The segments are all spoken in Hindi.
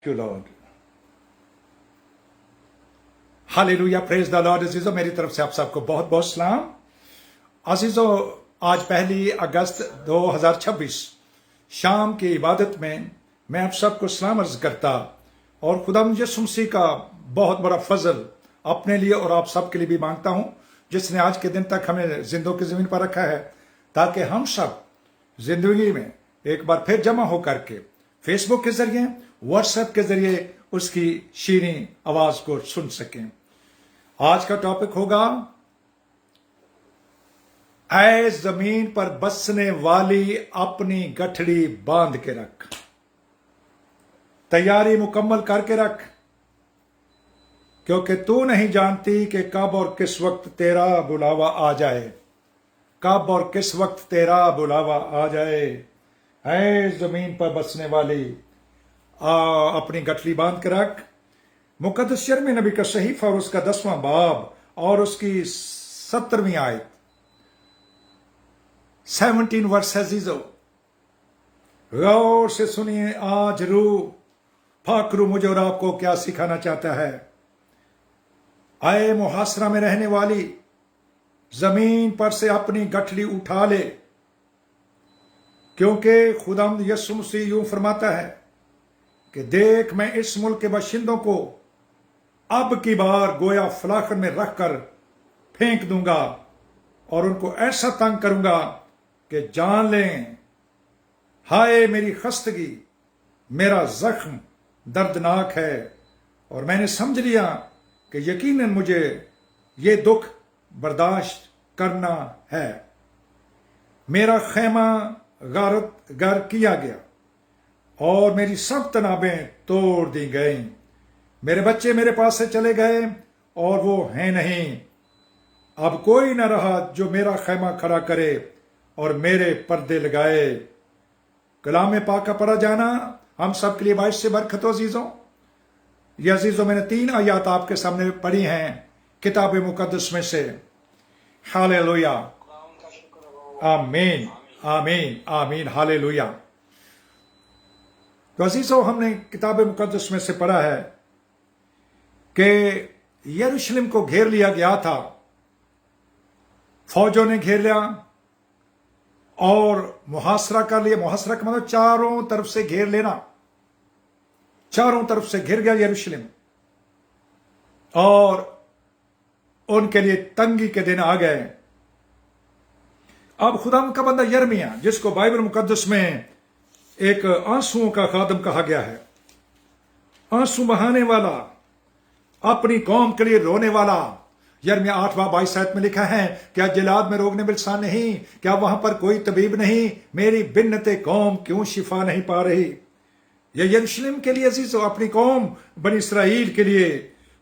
you, Lord. Hallelujah, praise the Lord. अजीजों, मेरी तरफ से आप सबको बहुत बहुत सलाम। अजीजों, आज 1 अगस्त 2026 शाम की इबादत में मैं आप सबको सलाम अर्ज करता और खुदा यीशु मसीह का बहुत बड़ा फजल अपने लिए और आप सबके लिए भी मांगता हूं, जिसने आज के दिन तक हमें जिंदों की जमीन पर रखा है, ताकि हम सब जिंदगी में एक बार फिर जमा होकर के फेसबुक के जरिए, व्हाट्सएप के जरिए उसकी शीरीं आवाज को सुन सकें। आज का टॉपिक होगा, ऐ जमीन पर बसने वाली अपनी गठड़ी बांध के रख, तैयारी मुकम्मल करके रख, क्योंकि तू नहीं जानती कि कब और किस वक्त तेरा बुलावा आ जाए। कब और किस वक्त तेरा बुलावा आ जाए। ऐ जमीन पर बसने वाली अपनी गठड़ी बांध के रख। मुकद्दस यिर्मयाह में नबी का सहीफा और उसका 10वां बाब और उसकी 17वीं आयत 17 वर्स है। जीजो, गौर से सुनिए। आज रूह फाकरू मुझे और आपको क्या सिखाना चाहता है। आए मुहासरा में रहने वाली, जमीन पर से अपनी गठड़ी उठा ले, क्योंकि खुदावंद यीशु मसीह यूं फरमाता है कि देख, मैं इस मुल्क के बाशिंदों को अब की बार गोया फलाखन में रखकर फेंक दूंगा और उनको ऐसा तंग करूंगा कि जान लें, हाय मेरी खस्तगी, मेरा जख्म दर्दनाक है और मैंने समझ लिया कि यकीनन मुझे ये दुख बर्दाश्त करना है। मेरा खैमा गर किया गया और मेरी सब तनाबें तोड़ दी गईं। मेरे बच्चे मेरे पास से चले गए और वो हैं नहीं। अब कोई न रहा जो मेरा खैमा खड़ा करे और मेरे पर्दे लगाए। कलाम पाक का पढ़ा जाना हम सब के लिए बाइश से बरकत हो। अजीजों, ये अजीजों, मैंने 3 आयत आपके सामने पढ़ी हैं किताब मुकद्दस में से। हालेलुया, आमीन आमीन आमीन, हालेलुया। तो अजीजों, हमने किताब मुकद्दस में से पढ़ा है कि यरूशलेम को घेर लिया गया था, फौजों ने घेर लिया और मुहासरा कर लिया। मुहासरा का मतलब चारों तरफ से घेर लेना। चारों तरफ से घिर गया यरूशलेम और उनके लिए तंगी के दिन आ गए। अब खुदा का बंदा यिर्मयाह, जिसको बाइबल मुकद्दस में एक आंसुओं का खादम कहा गया है, आंसू बहाने वाला, अपनी कौम के लिए रोने वाला। यिर्मयाह 8-22 आयत में लिखा है, क्या जिलाद में रोग ने बिलसा नहीं? क्या वहां पर कोई तबीब नहीं? मेरी बिन्नते कौम क्यों शिफा नहीं पा रही? यह यरूशलेम के लिए अजीजों, अपनी कौम बनी इसराइल के लिए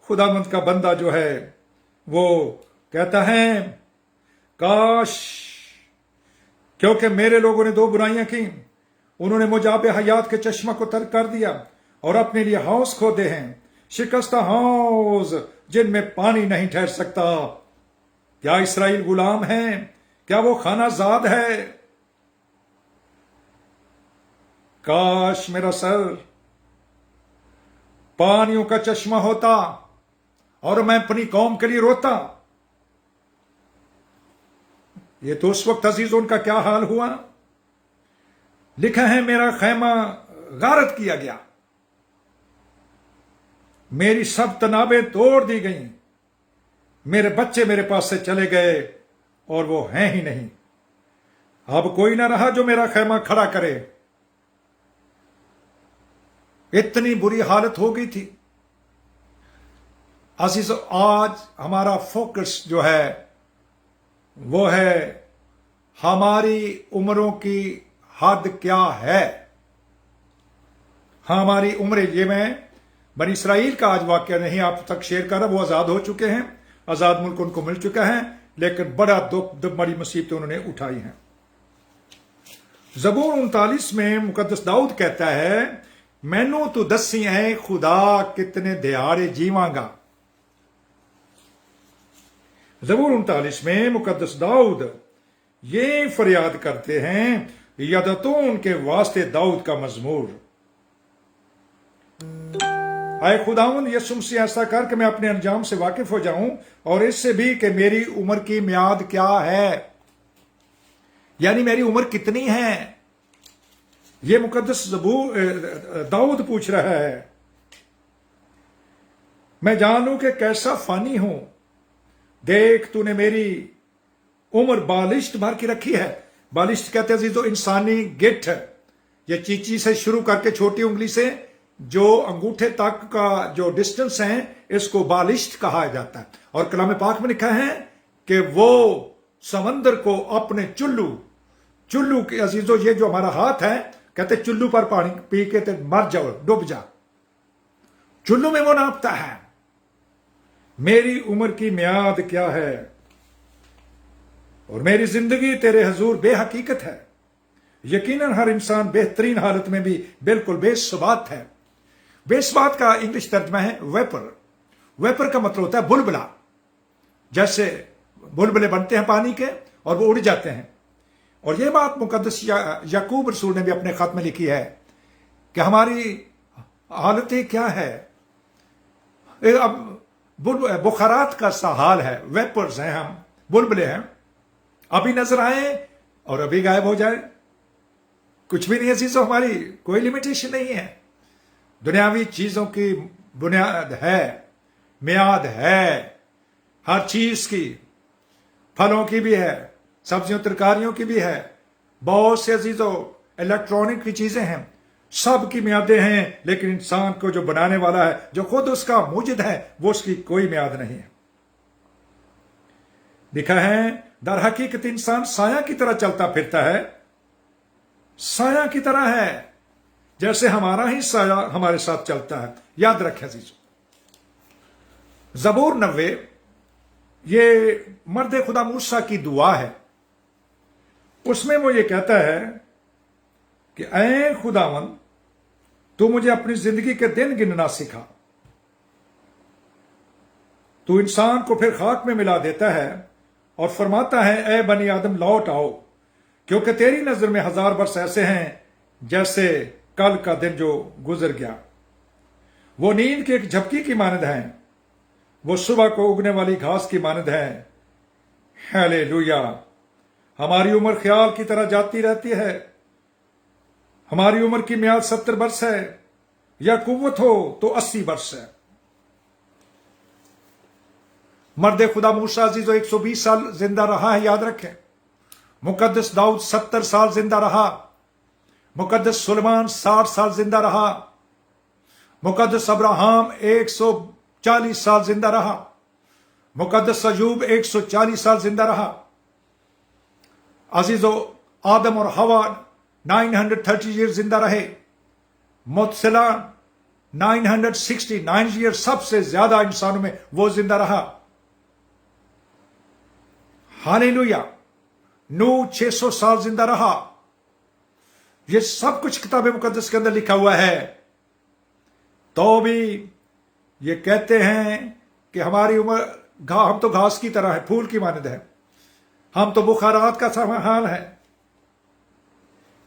खुदावंद का बंदा जो है वो कहता है, काश, क्योंकि मेरे लोगों ने 2 बुराइयां की। उन्होंने मुजाब हयात के चश्मा को तर्क कर दिया और अपने लिए हौज खोदे हैं, शिकस्ता हौज जिनमें पानी नहीं ठहर सकता। क्या इसराइल गुलाम है? क्या वो खाना जाद है? काश मेरा सर पानियों का चश्मा होता और मैं अपनी कौम के लिए रोता। ये तो उस वक्त अजीज उनका क्या हाल हुआ। लिखा है, मेरा खैमा गारत किया गया, मेरी सब तनाबें तोड़ दी गईं, मेरे बच्चे मेरे पास से चले गए और वो हैं ही नहीं। अब कोई ना रहा जो मेरा खैमा खड़ा करे। इतनी बुरी हालत हो गई थी। अजीजों, आज हमारा फोकस जो है वो है हमारी उम्रों की हद क्या है। हमारी उम्र, ये मैं बनी इसराइल का आज वाक्य नहीं आप तक शेयर कर रहा, वो आजाद हो चुके हैं, आजाद मुल्क उनको मिल चुका है, लेकिन बड़ा दुख, बड़ी मुसीबतें उन्होंने उठाई हैं। ज़बूर 39 में मुकद्दस दाऊद कहता है, मैनू तू दसी है खुदा कितने दिहाड़े जीवांगा। ज़बूर 39 में मुकद्दस दाऊद ये फरियाद करते हैं, यदतून के वास्ते दाऊद का मजमूर। आए खुदावंद यीशु मसीह ऐसा कर कि मैं अपने अंजाम से वाकिफ हो जाऊं और इससे भी कि मेरी उम्र की मियाद क्या है, यानी मेरी उम्र कितनी है। ये मुकद्दस दाऊद पूछ रहा है। मैं जानूं कि कैसा फानी हूं, देख तूने मेरी उम्र बालिश्त भर की रखी है। बालिश्त कहते हैं तो इंसानी गिठ, ये चीची से शुरू करके छोटी उंगली से जो अंगूठे तक का जो डिस्टेंस है इसको बालिश्त कहा जाता है। और कलाम पाक में लिखा है कि वो समंदर को अपने चुल्लू के अजीजों, ये जो हमारा हाथ है, कहते चुल्लू पर पानी पी के तो मर जाओ, डूब जा, चुल्लू में वो नापता है। मेरी उम्र की मियाद क्या है और मेरी जिंदगी तेरे हजूर बेहकीकत है। यकीनन हर इंसान बेहतरीन हालत में भी बिल्कुल बेसबात है। बेसबात का इंग्लिश तर्जमा है वेपर। वेपर का मतलब होता है बुलबुला। जैसे बुलबुले बनते हैं पानी के और वो उड़ जाते हैं। और ये बात मुकद्दस याकूब रसूल ने भी अपने खत में लिखी है कि हमारी हालतें क्या है। अब बुखारात का सा हाल है, वेपर्स हैं, हम बुलबुले हैं, अभी नजर आए और अभी गायब हो जाए। कुछ भी नहीं है चीजों, हमारी कोई लिमिटेशन नहीं है। दुनियावी चीजों की बुनियाद है, मियाद है, हर चीज की, फलों की भी है, सब्जियों तरकारियों की भी है, बहुत से अजीजों इलेक्ट्रॉनिक की चीजें हैं, सब की मियादें हैं। लेकिन इंसान को जो बनाने वाला है, जो खुद उसका मुजिद है, वो उसकी कोई मियाद नहीं है। लिखा है दर हकीकत इंसान साया की तरह चलता फिरता है, साया की तरह है, जैसे हमारा ही साया हमारे साथ चलता है। याद रखें अजीजों, ज़बूर 90 ये मर्द खुदा मूसा की दुआ है। उसमें वो ये कहता है कि ऐ खुदावन, तू मुझे अपनी जिंदगी के दिन गिनना सिखा। तू इंसान को फिर खाक में मिला देता है और फरमाता है ऐ बनी आदम लौट आओ, क्योंकि तेरी नजर में 1000 वर्ष ऐसे हैं जैसे कल का दिन जो गुजर गया। वो नींद की एक झपकी की मानद है, वो सुबह को उगने वाली घास की मानद है। हालेलुया। हमारी उम्र ख्याल की तरह जाती रहती है। हमारी उम्र की मियाद 70 वर्ष है, या कुव्वत हो तो 80 वर्ष है। मर्द खुदा मूसा अजीजों 120 साल जिंदा रहा है, याद रखें। मुकद्दस दाऊद 70 साल जिंदा रहा। मुकद्दस सुलेमान 60 साल जिंदा रहा। मुकद्दस अब्राहम 140 साल जिंदा रहा। मुकद्दस अयूब 140 साल जिंदा रहा। अजीजों आदम और हवा 930 ईयर जिंदा रहे। मुतसला 969 ईयर, सबसे ज्यादा इंसानों में वो जिंदा रहा। हालेलुया। नूह 600 साल जिंदा रहा। ये सब कुछ किताब मुकद्दस के अंदर लिखा हुआ है। तो भी ये कहते हैं कि हमारी उम्र हम तो घास की तरह है, फूल की मानद है। हम तो बुखारात का सा हाल है।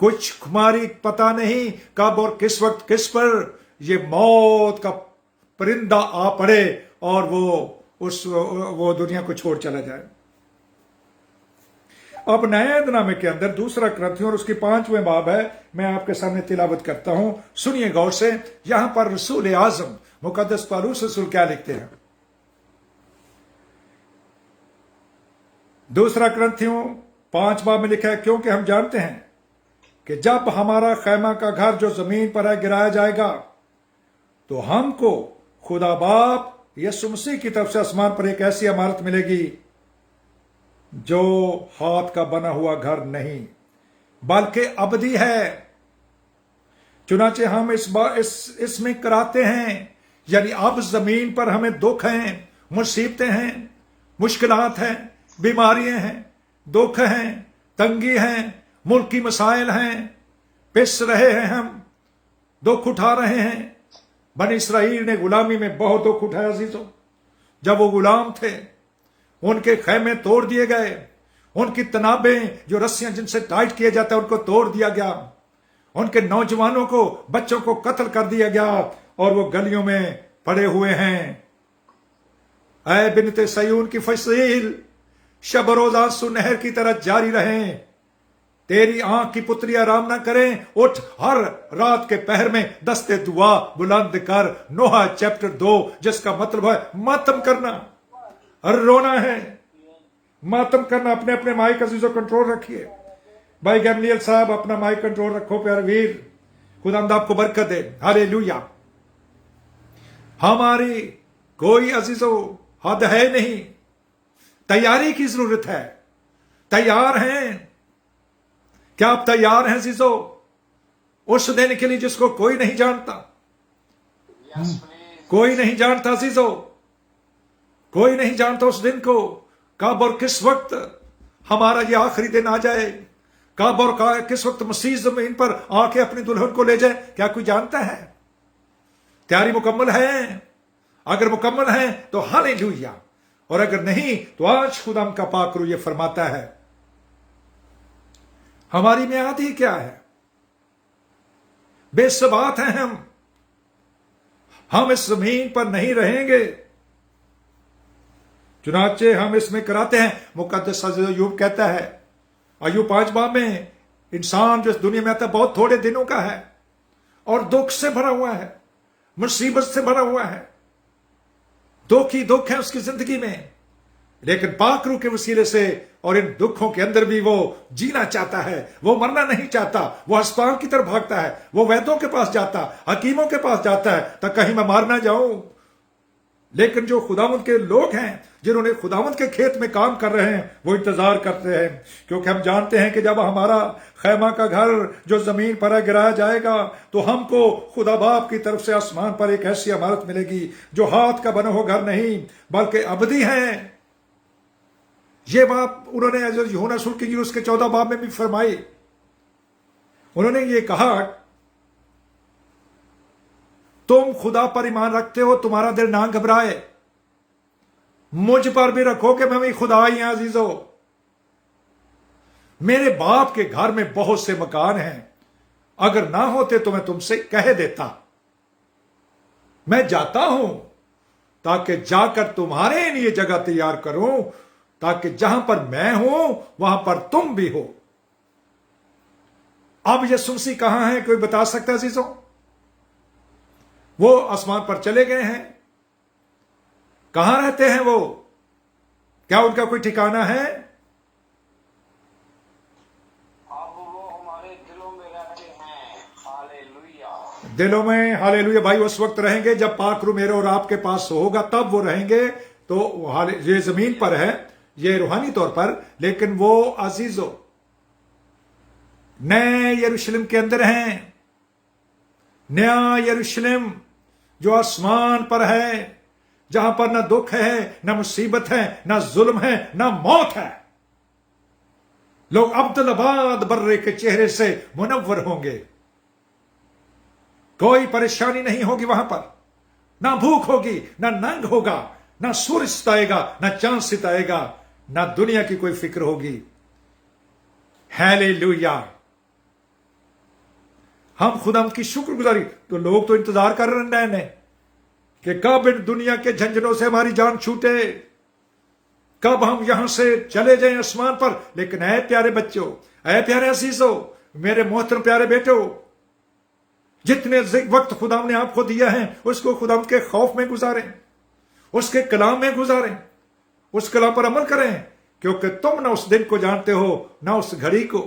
कुछ हमारी पता नहीं कब और किस वक्त किस पर ये मौत का परिंदा आ पड़े और वो दुनिया को छोड़ चला जाए। अब नए अहदनामे के अंदर दूसरा ग्रंथियों और उसकी 5वें बाब है, मैं आपके सामने तिलावत करता हूं, सुनिए गौर से। यहां पर रसूल आजम मुकद्दस पौलुस रसूल क्या लिखते हैं। दूसरा ग्रंथियों 5 बाब में लिखा है, क्योंकि हम जानते हैं कि जब हमारा खैमा का घर जो जमीन पर है गिराया जाएगा, तो हमको खुदा बाप यीशु मसीह की तरफ से आसमान पर एक ऐसी इमारत मिलेगी जो हाथ का बना हुआ घर नहीं बल्कि अबदी है। चुनाचे हम इसमें कराते हैं, यानी अब जमीन पर हमें दुख हैं, मुसीबतें हैं, मुश्किलात हैं, बीमारियां हैं, दुख हैं, तंगी हैं, मुल्की मसाइल हैं, पिस रहे हैं, हम दुख उठा रहे हैं। बनी इसराइल ने गुलामी में बहुत दुख उठाया अजीजों। जब वो गुलाम थे, उनके खैमे तोड़ दिए गए, उनकी तनाबें जो रस्सियां जिनसे टाइट किया जाता है उनको तोड़ दिया गया, उनके नौजवानों को, बच्चों को कत्ल कर दिया गया, और वो गलियों में पड़े हुए हैं। ऐ बिनते सयून की फसील, शब रोज आंसू नहर की तरह जारी रहें। तेरी आंख की पुत्री आराम ना करें, उठ हर रात के पहर में दस्ते दुआ बुलंद कर। नोहा चैप्टर 2, जिसका मतलब है मातम करना, रोना है, मातम करना। अपने अपने माइक अजीजों कंट्रोल रखिए। भाई गैमलियल साहब अपना माइक कंट्रोल रखो प्यारे वीर, खुदावंद आपको बरकत दे। हालेलुया। हमारी कोई अजीजों हद है नहीं, तैयारी की जरूरत है। तैयार हैं? क्या आप तैयार हैं अजीजों उस दिन के लिए जिसको कोई नहीं जानता? कोई नहीं जानता अजीजों, कोई नहीं जानता उस दिन को, कब और किस वक्त हमारा ये आखिरी दिन आ जाए, कब और किस वक्त मसीह जमीन पर आके अपनी दुल्हन को ले जाए। क्या कोई जानता है? तैयारी मुकम्मल है? अगर मुकम्मल है तो हालेलुया, और अगर नहीं तो आज खुदा का पाक रूह ये फरमाता है हमारी मियाद ही क्या है, बेसबात हैं हम इस जमीन पर नहीं रहेंगे। चुनाचे हम इसमें कराते हैं। मुकद्दस अय्यूब कहता है, अय्यूब 5 बाब में, इंसान जो इस दुनिया में आता बहुत थोड़े दिनों का है और दुख से भरा हुआ है, मुसीबत से भरा हुआ है, दुख ही दुख है उसकी जिंदगी में। लेकिन पाक रूह के वसीले से और इन दुखों के अंदर भी वो जीना चाहता है, वो मरना नहीं चाहता। वो अस्पताल की तरफ भागता है, वो वैद्यों के पास जाता, हकीमों के पास जाता है, तो कहीं मैं मार ना जाऊं। लेकिन जो खुदावंद के लोग हैं, जिन्होंने खुदावंद के खेत में काम कर रहे हैं, वो इंतजार करते हैं, क्योंकि हम जानते हैं कि जब हमारा खैमा का घर जो जमीन पर है गिराया जाएगा, तो हमको खुदा बाप की तरफ से आसमान पर एक ऐसी इमारत मिलेगी जो हाथ का बना हुआ घर नहीं बल्कि अबदी है। ये बात उन्होंने यूहन्ना रसूल की उसके 14 बाब में भी फरमाई। उन्होंने ये कहा, तुम खुदा पर ईमान रखते हो, तुम्हारा दिल ना घबराए, मुझ पर भी रखो कि मैं भी खुदा ही हूं। अजीजों, मेरे बाप के घर में बहुत से मकान हैं, अगर ना होते तो मैं तुमसे कह देता। मैं जाता हूं ताकि जाकर तुम्हारे लिए जगह तैयार करूं, ताकि जहां पर मैं हूं वहां पर तुम भी हो। अब यीशु मसीह कहां है, कोई बता सकता है अजीजों? वो आसमान पर चले गए हैं। कहां रहते हैं वो? क्या उनका कोई ठिकाना है? अब वो हमारे दिलों में रहते हैं। हालेलुया। दिलों में, हालेलुया। भाई उस वक्त रहेंगे जब पाक रूह मेरे और आपके पास होगा, तब वो रहेंगे। तो ये जमीन पर है, ये रूहानी तौर पर, लेकिन वो अजीजों नए यरूशलेम के अंदर हैं। नया यरूशलेम जो आसमान पर है, जहां पर ना दुख है, ना मुसीबत है, ना जुल्म है, ना मौत है। लोग अब्दुल्लाबाद बर्रे के चेहरे से मुनव्वर होंगे। कोई परेशानी नहीं होगी वहां पर, ना भूख होगी, ना नंग होगा, ना सूरज सिताएगा, ना चांद सिताएगा, ना दुनिया की कोई फिक्र होगी। हालेलुया। हम खुदा की शुक्रगुजारी, तो लोग तो इंतजार कर रहे हैं कि कब इन दुनिया के झंझनों से हमारी जान छूटे, कब हम यहां से चले जाएं आसमान पर। लेकिन ऐ प्यारे बच्चों, ऐ प्यारे अजीजों, मेरे मोहतरम प्यारे बेटो, जितने वक्त खुदा ने आपको दिया है उसको खुदा के खौफ में गुजारें, उसके कलाम में गुजारें, उस कलाम पर अमल करें, क्योंकि तुम ना उस दिन को जानते हो ना उस घड़ी को।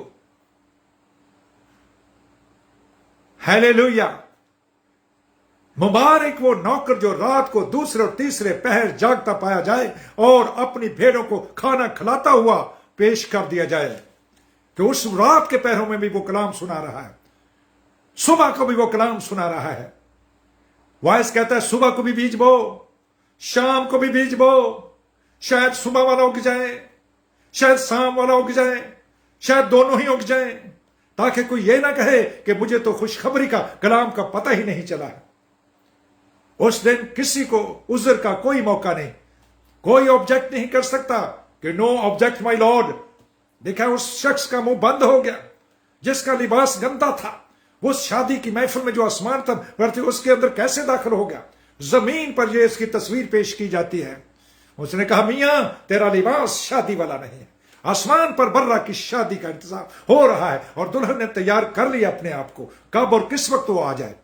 हालेलुया। मुबारक वो नौकर जो रात को दूसरे और तीसरे पहर जागता पाया जाए और अपनी भेड़ों को खाना खिलाता हुआ पेश कर दिया जाए, कि उस रात के पहरों में भी वो कलाम सुना रहा है, सुबह को भी वो कलाम सुना रहा है। वाइस कहता है सुबह को भी बीज बो, शाम को भी बीज बो। शायद सुबह वाला उग जाए, शायद शाम वाला उग जाए, शायद दोनों ही उग जाए, ताकि कोई ये ना कहे कि मुझे तो खुशखबरी का कलाम का पता ही नहीं चला। उस दिन किसी को उज़र का कोई मौका नहीं, कोई ऑब्जेक्ट नहीं कर सकता कि नो ऑब्जेक्ट माय लॉर्ड। देखा, उस शख्स का मुंह बंद हो गया जिसका लिबास गंदा था, वो शादी की महफिल में जो आसमान पर थी उसके अंदर कैसे दाखिल हो गया? जमीन पर ये इसकी तस्वीर पेश की जाती है। उसने कहा, मियां तेरा लिबास शादी वाला नहीं है, आसमान पर बर्रा की शादी का इंतजाम हो रहा है और दुल्हन ने तैयार कर लिया अपने आप को, कब और किस वक्त वो आ जाए।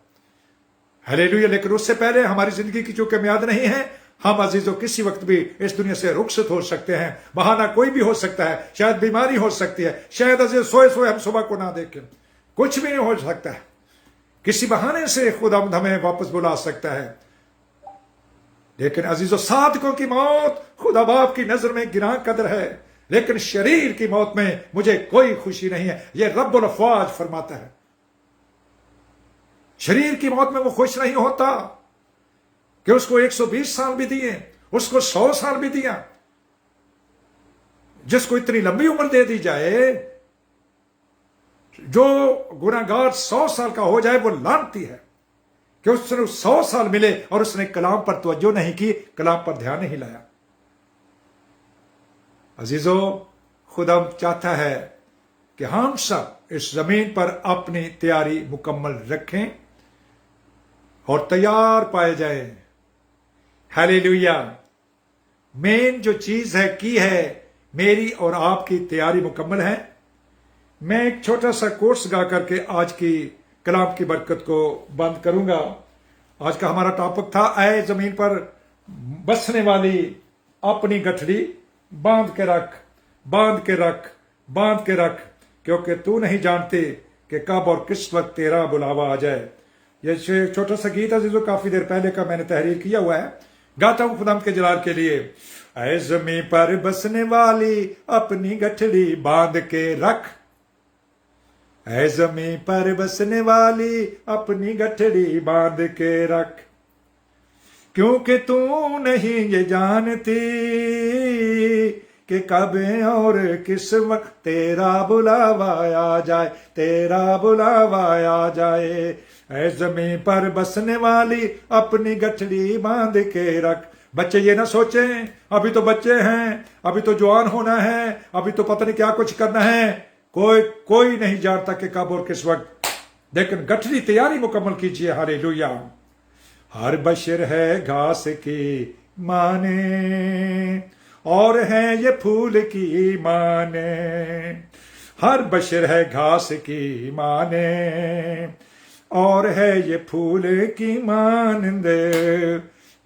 हालेलुया। लेकिन उससे पहले हमारी जिंदगी की चूंकि म्याद नहीं है, हम अजीजों किसी वक्त भी इस दुनिया से रुखसत हो सकते हैं। बहाना कोई भी हो सकता है, शायद बीमारी हो सकती है, शायद अजीज सोए सोए हम सुबह को ना देखें, कुछ भी नहीं हो सकता है। किसी बहाने से खुदावंद हमें वापस बुला सकता है। लेकिन अजीजों, सादिकों की मौत खुदा बाप की नजर में गिरां कदर है, लेकिन शरीर की मौत में मुझे कोई खुशी नहीं है, यह रब्बुल अफवाज फरमाता है। शरीर की मौत में वो खुश नहीं होता कि उसको 120 साल भी दिए, उसको 100 साल भी दिया। जिसको इतनी लंबी उम्र दे दी जाए, जो गुनाहगार 100 साल का हो जाए, वो लानती है कि उसने 100 साल मिले और उसने कलाम पर तवज्जो नहीं की, कलाम पर ध्यान नहीं लाया। अजीजों, खुदा चाहता है कि हम सब इस जमीन पर अपनी तैयारी मुकम्मल रखें और तैयार पाए जाए। हालेलुया। मेन जो चीज है की है, मेरी और आपकी तैयारी मुकम्मल है। मैं एक छोटा सा कोर्स गा करके आज की कलाम की बरकत को बंद करूंगा। आज का हमारा टॉपिक था, ऐ जमीन पर बसने वाली अपनी गठड़ी बांध के रख, बांध के रख, बांध के रख, क्योंकि तू नहीं जानती कि कब और किस वक्त तेरा बुलावा आ जाए। ये छोटा सा गीत है जो काफी देर पहले का मैंने तहरीर किया हुआ है, गाता हूं खुदाम के जलाल के लिए। ऐ ज़मीं पर बसने वाली अपनी गठड़ी बांध के रख, ऐ ज़मीं पर बसने वाली अपनी गठड़ी बांध के रख, क्योंकि तू नहीं ये जानती कि कब और किस वक्त तेरा बुलावा आ जाए, तेरा बुलावा आ जाए। ऐ ज़मीं पर बसने वाली अपनी गठड़ी बांध के रख। बच्चे ये ना सोचें अभी तो बच्चे हैं, अभी तो जवान होना है, अभी तो पता नहीं क्या कुछ करना है। कोई नहीं जानता कि कब और किस वक्त, लेकिन गठड़ी तैयारी मुकम्मल कीजिए। हालेलुया। हर बशर है घास की माने और है ये फूल की माने, हर बशर है घास की माने और है ये फूल की मानंद।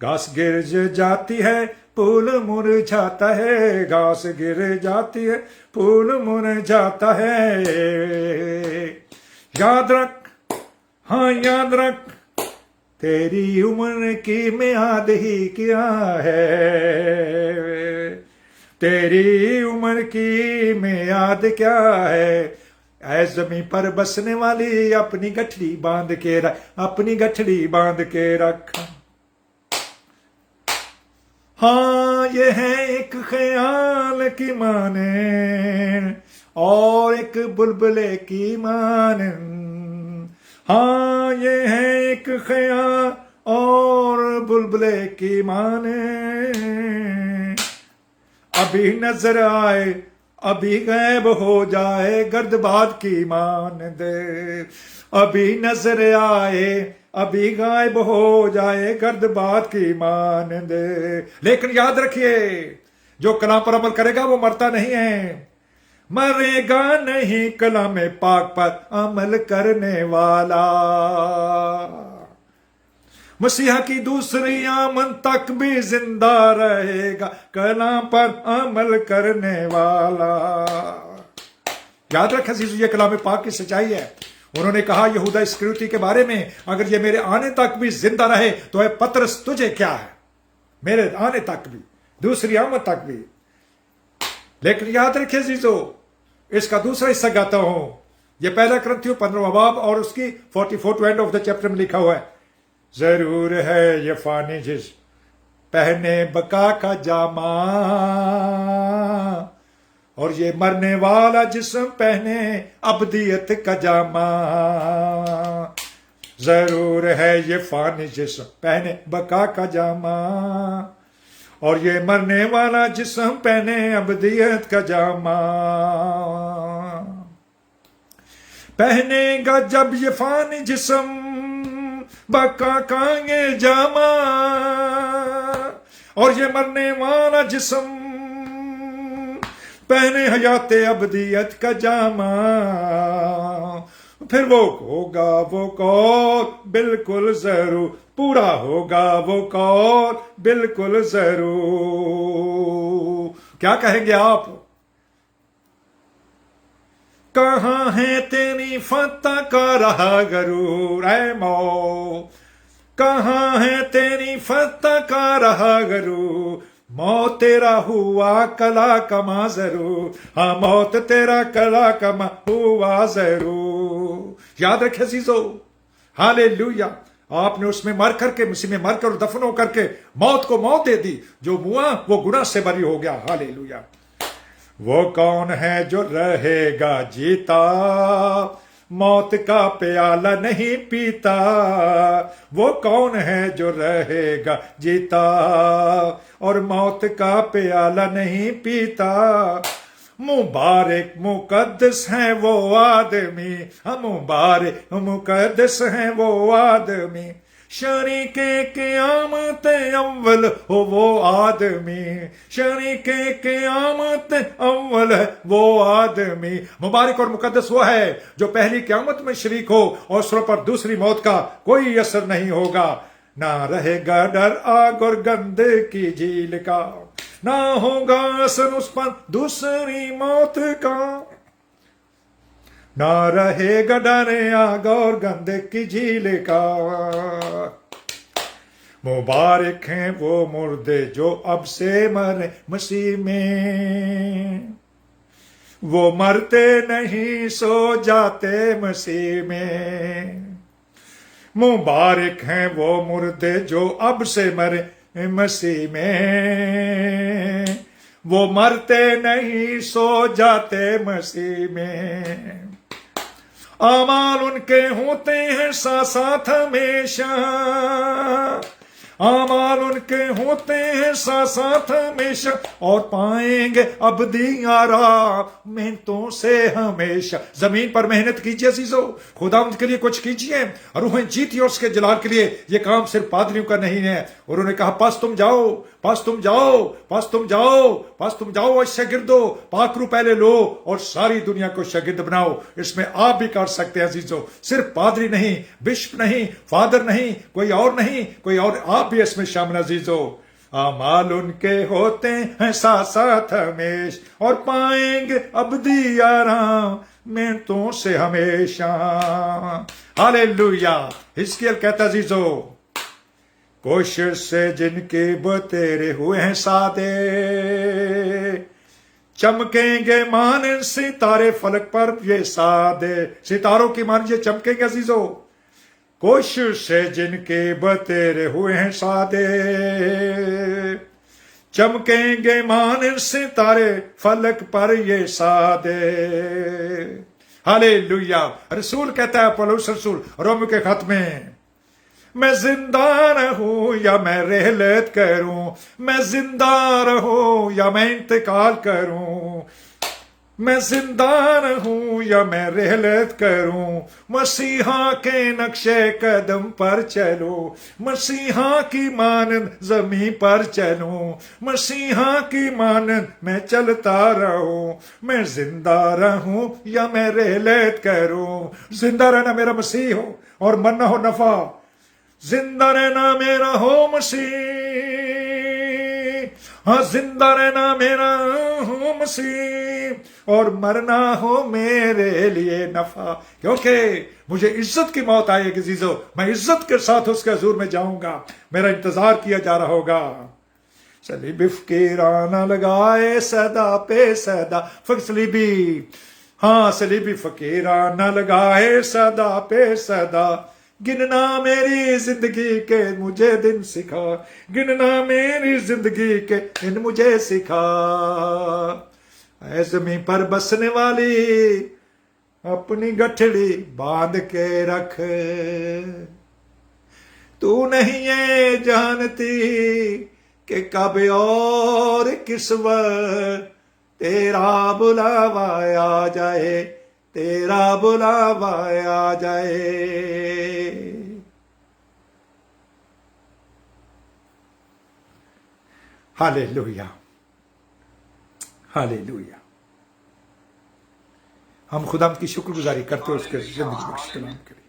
घास गिर जाती है फूल मुरझाता है, घास गिर जाती है फूल मुरझाता है। याद रख, हाँ याद रख, तेरी उम्र की मियाद ही क्या है, तेरी उम्र की मियाद क्या है। ऐ ज़मीं पर बसने वाली अपनी गठड़ी बांध के रख, अपनी गठड़ी बांध के रख। हाँ ये है एक ख्याल की माने और एक बुलबुले की माने, हाँ ये है एक ख्याल और बुलबुले की माने। अभी नजर आए अभी गायब हो जाए, गर्दबाद की मान दे। अभी नजर आए अभी गायब हो जाए, गर्दबाद की मान दे। लेकिन याद रखिए, जो कलाम पर अमल करेगा वो मरता नहीं है, मरेगा नहीं कलाम पाक पर अमल करने वाला। मसीहा की दूसरी आमद तक भी जिंदा रहेगा कलाम पर अमल करने वाला। याद रखें ये कलाम पाक की सच्चाई है। उन्होंने कहा यहूदा इस्करियोती के बारे में, अगर ये मेरे आने तक भी जिंदा रहे तो है पतरस तुझे क्या है, मेरे आने तक भी, दूसरी आमद तक भी। लेकिन याद रखिए जीजो, इसका दूसरा हिस्सा गाता हूं। यह पहला करंथियों 15वां बाब और उसकी 44 to end of the chapter में लिखा हुआ है। जरूर है ये फानी जिस पहने बका का जामा, और ये मरने वाला जिस्म पहने अब्दियत का जामा। जरूर है ये फानी जिस्म पहने बका का जामा, और ये मरने वाला जिस्म पहने अब्दियत का जामा। पहनेगा जब ये फानी जिस्म बका कांगे जामा, और ये मरने वाला जिस्म पहने हयाते अबदियत का जामा। फिर वो होगा वो कौल बिल्कुल जरूर, पूरा होगा वो कौल बिल्कुल जरूर। क्या कहेंगे आप? कहाँ है तेरी फतह का रहा गरूर, ऐ मौत कहाँ है तेरी फतह का रहा गरूर, मौत तेरा हुआ कला कमा जरूर, हाँ मौत तेरा कला कमा हुआ जरूर। याद रखे अजीजो, हालेलुया। आपने उसमें मर करके, मसीह में मरकर और दफन होकर के मौत को मौत दे दी। जो मुआ वो गुनाह से बरी हो गया। हालेलुया। वो कौन है जो रहेगा जीता, मौत का प्याला नहीं पीता। वो कौन है जो रहेगा जीता और मौत का प्याला नहीं पीता। मुबारक मुकद्दस है वो आदमी, हम मुबारक मुकद्दस है वो आदमी। शरीके क़यामत अव्वल हो वो आदमी, शरीके क़यामत अव्वल है वो आदमी। मुबारक और मुकद्दस वो है जो पहली क़यामत में शरीक हो और उस पर दूसरी मौत का कोई असर नहीं होगा। ना रहेगा डर आग और गंदे की झील का, ना होगा असर उस पर दूसरी मौत का। ना रहेगा डर आग और गंदे की झील का। मुबारक हैं वो मुर्दे जो अब से मरे मसीह में, वो मरते नहीं सो जाते मसीह में। मुबारक हैं वो मुर्दे जो अब से मरे मसीह में, वो मरते नहीं सो जाते मसीह में। आमाल उनके होते हैं साथ साथ हमेशा, आमाल उनके होते हैं साथ साथ हमेशा, और पाएंगे अबदी आराम मेहनतों से हमेशा। जमीन पर मेहनत कीजिए अजीजों, खुदावंद के लिए कुछ कीजिए, रूहें जीती और उसके जलाल के लिए। ये काम सिर्फ पादरियों का नहीं है। उन्होंने कहा पास तुम जाओ, पास तुम जाओ, पास तुम जाओ, पास तुम जाओ और शागिर्दो पाकरू पहले लो और सारी दुनिया को शागिर्द बनाओ। इसमें आप भी कर सकते हैं अजीजों, सिर्फ पादरी नहीं, बिशप नहीं, फादर नहीं, कोई और नहीं, कोई और, आप भी इसमें शामिल अजीजों। आमाल उनके होते हैं साथ साथ हमेश, और पाएंगे अबदी आराम मेहनतों से हमेशा। हालेलुया। हिजकिय्याह कहता अजीजों, कोशिश से जिनके बतेरे हुए हैं सादे, चमकेंगे माने सितारे फलक पर ये सादे। सितारों की मान ये चमकेंगे अजीजों। कोशिश से जिनके बतेरे हुए हैं सादे, चमकेंगे माने सितारे फलक पर ये सादे। हालेलुया। रसूल कहता है, पौलुस रसूल रोम के खत में, मैं जिंदा रहूं या मैं रहलत करूं, मैं जिंदा रहूं या मैं इंतकाल करूं, मैं जिंदा रहूं या मैं रहलत करूं, मसीहा के नक्शे कदम पर चलूं, मसीहा की मानंद जमीन पर चलूं, मसीहा की मानंद मैं चलता रहूं, मैं जिंदा रहूं या मैं रहलत करूं। जिंदा रहना मेरा मसीह हो और मरना हो नफा। जिंदा रहना मेरा हो मसीह, हाँ जिंदा रहना मेरा हो मसीह, और मरना हो मेरे लिए नफा। क्योंकि मुझे इज्जत की मौत आएगी अजीजों, मैं इज्जत के साथ उसके हुजूर में जाऊंगा, मेरा इंतजार किया जा रहा होगा। सलीबी फकीराना लगाए सदा पे सदा, सलीबी, हाँ सलीबी फकीराना लगाए सदा पे सदा। गिनना मेरी जिंदगी के मुझे दिन सिखा, गिनना मेरी जिंदगी के दिन मुझे सिखा। ऐ ज़मीन पर बसने वाली अपनी गठड़ी बांध के रख, तू नहीं ये जानती कि कब और किस वक्त तेरा बुलावा आ जाए, तेरा बुलावा आ जाए। Hallelujah, hallelujah. हम खुदा की शुक्रगुजारी करते हैं उसके जिंदगी बख्श कलाम के लिए,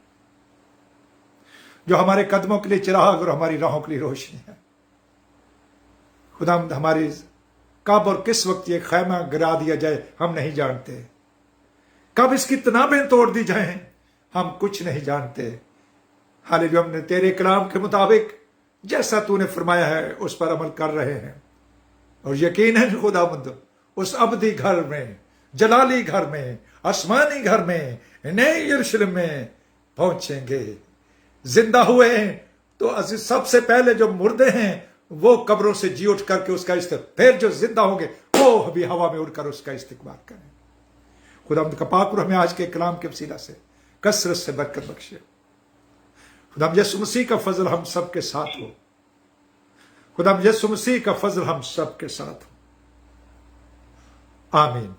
जो हमारे कदमों के लिए चिराग और हमारी राहों के लिए रोशनी है। खुदा हमारी कब और किस वक्त ये खैमा गिरा दिया जाए हम नहीं जानते, कब इसकी तनाबें तोड़ दी जाएं हम कुछ नहीं जानते। हालेलुया, हमने तेरे कलाम के मुताबिक जैसा तूने फरमाया है उस पर अमल कर रहे हैं, और यकीन है खुदावंद उस अबदी घर में, जलाली घर में, आसमानी घर में, नए यरूशलेम में पहुंचेंगे। जिंदा हुए हैं तो अजीज सबसे पहले जो मुर्दे हैं वो कब्रों से जी उठ करके उसका फिर जो जिंदा होंगे वो अभी हवा में उड़कर उसका इस्तिकबाल करें। खुदावंद का पाक रूह हमें आज के कलाम के वसीला से कसरत से बरकत बख्शे। खुदावंद यीशु मसीह का फजल हम सब के साथ हो। खुदावंद यीशु मसीह का फजल हम सब के साथ हो। आमीन।